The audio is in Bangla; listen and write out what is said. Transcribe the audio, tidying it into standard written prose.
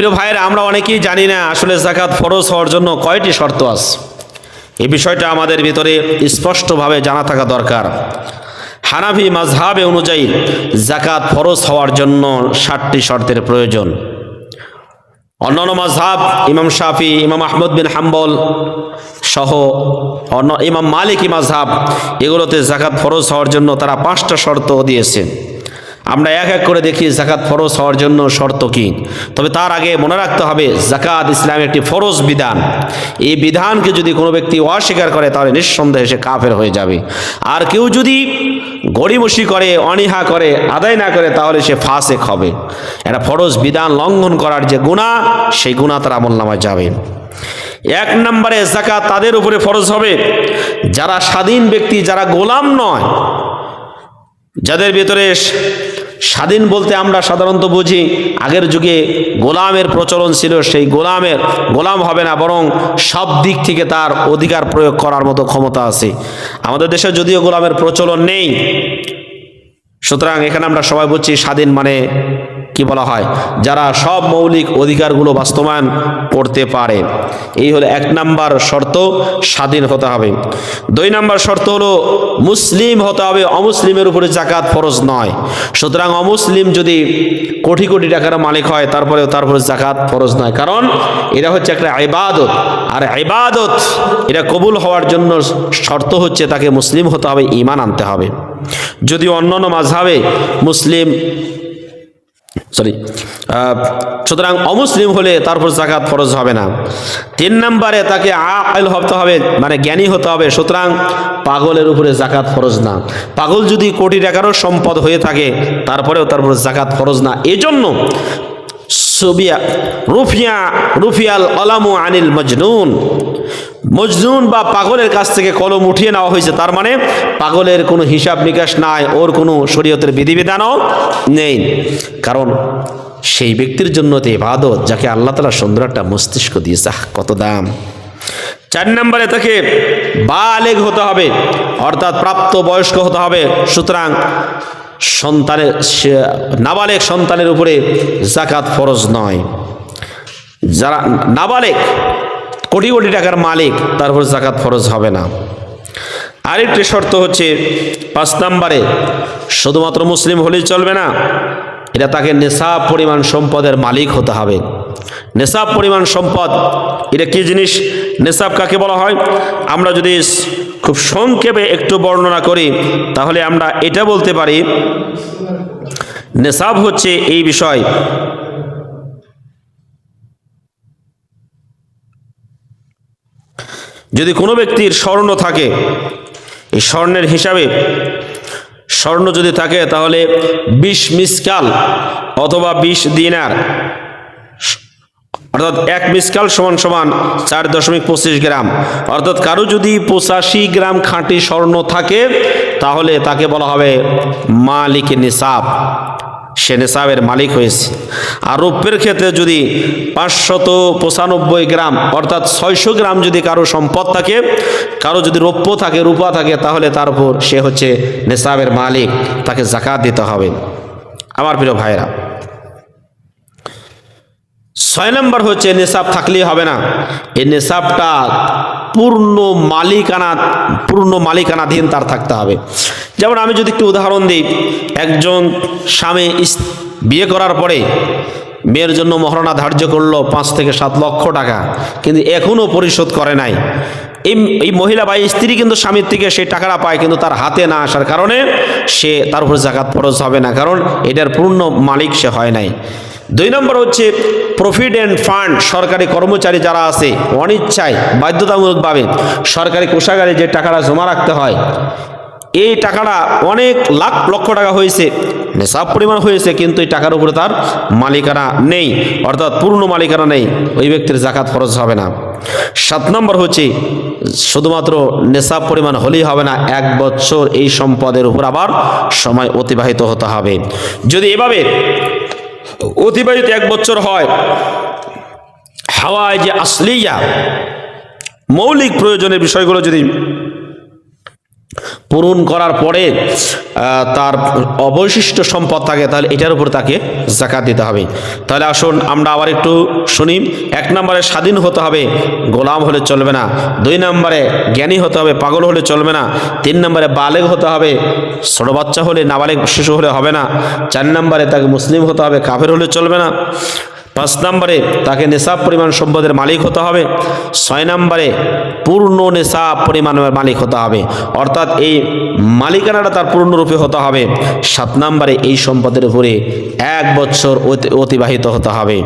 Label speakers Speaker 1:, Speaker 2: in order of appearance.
Speaker 1: প্রিয় ভাইয়েরা, আমরা অনেকেই জানি না আসলে যাকাত ফরজ হওয়ার জন্য কয়টি শর্ত আছে। এই বিষয়টা আমাদের ভিতরে স্পষ্টভাবে জানা থাকা দরকার। হানাফি মাযহাবে অনুযায়ী যাকাত ফরজ হওয়ার জন্য 7টি শর্তের প্রয়োজন। অন্যান্য মাযহাব ইমাম শাফি, ইমাম আহমদ বিন হাম্বল সহ অন্য ইমাম মালিকি মাযহাব এগুলোতে যাকাত ফরজ হওয়ার জন্য তারা 5টা শর্ত দিয়েছে। আমরা এক এক করে দেখি যাকাত ফরজ হওয়ার জন্য শর্ত কি। তবে তার আগে মনে রাখতে হবে যাকাত ইসলামের একটি ফরজ বিধান। এই বিধানকে যদি কোনো ব্যক্তি অস্বীকার করে তাহলে নিঃসন্দেহে সে কাফের হয়ে যাবে। আর কেউ যদি গড়িমসি করে, অনীহা করে, আদায় না করে তাহলে সে ফাসেক হবে। এটা ফরজ বিধান লঙ্ঘন করার যে গুনাহ, সেই গুনাহ তার আমলনামায় যাবে। 1 নম্বরে যাকাত তাদের উপরে ফরজ হবে যারা স্বাধীন ব্যক্তি, যারা গোলাম নয়, যাদের ভিতরে স্বাধীন বলতে আমরা সাধারণত বুঝি আগের যুগে গোলামের প্রচলন ছিল। সেই গোলাম হবে না, বরং সব দিক থেকে তার অধিকার প্রয়োগ করার মতো ক্ষমতা আছে। আমাদের দেশে যদিও গোলামের প্রচলন নেই, সুতরাং এখানে আমরা সবাই বুঝছি স্বাধীন মানে কি বলা হয়, যারা সব মৌলিক অধিকারগুলো বাস্তবায়ন করতে পারে। এই হলো 1 নম্বর শর্ত, স্বাধীন হতে হবে। 2 নম্বর শর্ত হলো মুসলিম হতে হবে। অমুসলিমের উপরে যাকাত ফরজ নয়। সুতরাং অমুসলিম যদি কোটি কোটি টাকার মালিক হয় তারপরেও তার উপরে যাকাত ফরজ নয়, কারণ এটা হচ্ছে একটা ইবাদত। আর ইবাদত এটা কবুল হওয়ার জন্য শর্ত হচ্ছে তাকে মুসলিম হতে হবে, ঈমান আনতে হবে। যদি অন্যান্য মাযহাবে মুসলিম সুতরাং অমুসলিম হলে তারপর যাকাত ফরজ হবে না। 3 নম্বরে তাকে আকিল হতে হবে, মানে জ্ঞানী হতে হবে। সুতরাং পাগলের উপরে যাকাত ফরজ না। পাগল যদি কোটি টাকারও সম্পদ হয়ে থাকে তারপরেও তার উপরে যাকাত ফরজ না। এজন্য রুফিয়াল কলামু আনিল মজনুন বা পাগলের কাছ থেকে কলম উঠিয়ে নেওয়া হয়েছে। তার মানে পাগলের কোনো হিসাব নিকাশ নাই, ওর কোনো শরীয়তের বিধিবিধানও নেই, কারণ সেই ব্যক্তির জন্য তো ইবাদত, যাকে আল্লাহ তাআলা সুন্দর একটা মস্তিষ্ক দিয়েছে, কত দাম। 4 নম্বরে তাকে বালেগ হতে হবে, অর্থাৎ প্রাপ্ত বয়স্ক হতে হবে। সুতরাং নাবালেগ সন্তানের উপরে যাকাত ফরজ নয়। যারা নাবালেগ কোটি কোটি টাকার মালিক তারপর যাকাত ফরজ হবে না। আরেকটি শর্ত হচ্ছে 5 নম্বরে শুধুমাত্র মুসলিম হলেই চলবে না, এটা তাকে নেশাব পরিমাণ সম্পদের মালিক হতে হবে। নেশাব পরিমাণ সম্পদ এটা কি জিনিস, নেশাব কাকে বলা হয়? আমরা যদি খুব সংক্ষেপে একটু বর্ণনা করি তাহলে আমরা এটা বলতে পারি, নেশাব হচ্ছে এই বিষয়, যদি কোনো ব্যক্তির স্বর্ণ থাকে, এই স্বর্ণের হিসাবে স্বর্ণ যদি থাকে তাহলে 20 মিসকাল অথবা 20 দিনার, অর্থাৎ 1 মিসকাল সমান 4.25 গ্রাম। অর্থাৎ কারো যদি 85 গ্রাম খাঁটি স্বর্ণ থাকে তাহলে তাকে বলা হবে মালিক নিসাব, সে নিসাবের মালিক হয়েছে। আর রৌপ্যের ক্ষেত্রে যদি 595 গ্রাম অর্থাৎ 600 গ্রাম যদি কারো সম্পদ থাকে, কারো যদি রৌপ্য থাকে, রূপা থাকে, তাহলে তার উপর সে হচ্ছে নিসাবের মালিক, তাকে যাকাত দিতে হবে। আমার প্রিয় ভাইরা, 6 নম্বর হচ্ছে নিসাব থাকলেই হবে না, এই নিসাবটা পূর্ণ মালিকানাধীন তার থাকতে হবে। যেমন আমি যদি একটু উদাহরণ দিই, একজন স্বামী বিয়ে করার পরে মেয়ের জন্য মহারণা ধার্য করলো 5 থেকে 7 লক্ষ টাকা, কিন্তু এখনও পরিশোধ করে নাই। এই মহিলা বা স্ত্রী কিন্তু স্বামীর থেকে সেই টাকাটা পায়, কিন্তু তার হাতে না আসার কারণে সে তার উপর যাকাত ফরজ হবে না, কারণ এটার পূর্ণ মালিক সে হয় নাই। 2 নম্বর হচ্ছে প্রভিডেন্ট ফান্ড, সরকারি কর্মচারী যারা আছে অনিচ্ছায় বাধ্যতামূলকভাবে সরকারি কোষাগারে যে টাকাটা জমা রাখতে হয়, এই টাকাটা অনেক লক্ষ টাকা হয়েছে, নেশাব পরিমাণ হয়েছে, কিন্তু এই টাকার উপরে তার মালিকানা নেই, অর্থাৎ পূর্ণ মালিকানা নেই, ওই ব্যক্তির যাকাত ফরজ হবে না। 7 নম্বর হচ্ছে শুধুমাত্র নেশাব পরিমাণ হলেই হবে না, 1 বছর এই সম্পদের উপর আবার সময় অতিবাহিত হতে হবে। যদি এভাবে অতিবাহিত 1 বছর হয়, হাওয়ায় যে আসলিয়া মৌলিক প্রয়োজনের বিষয়গুলো যদি পূরণ করার পরে তার অবশিষ্ট সম্পদ থাকে, তাহলে এটার উপর তাকে যাকাত দিতে হবে। তাহলে আসুন আমরা আবার একটু শুনি। 1 নম্বরে স্বাধীন হতে হবে, গোলাম হলে চলবে না। 2 নম্বরে জ্ঞানী হতে হবে, পাগল হলে চলবে না। 3 নম্বরে বালেগ হতে হবে, ছোট বাচ্চা হলে, নাবালেগ শিশু হলে হবে না। 4 নম্বরে তাকে মুসলিম হতে হবে, কাফের হলে চলবে না। 5 নম্বরে তাকে নিসাব পরিমাণ সম্পদের মালিক হতে হবে। 6 নম্বরে পূর্ণ নিসাব পরিমাণের মালিক হতে হবে, অর্থাৎ এই মালিকানাটা তার পূর্ণরূপে হতে হবে। 7 নম্বরে এই সম্পদের উপরে 1 বছর অতিবাহিত হতে হবে।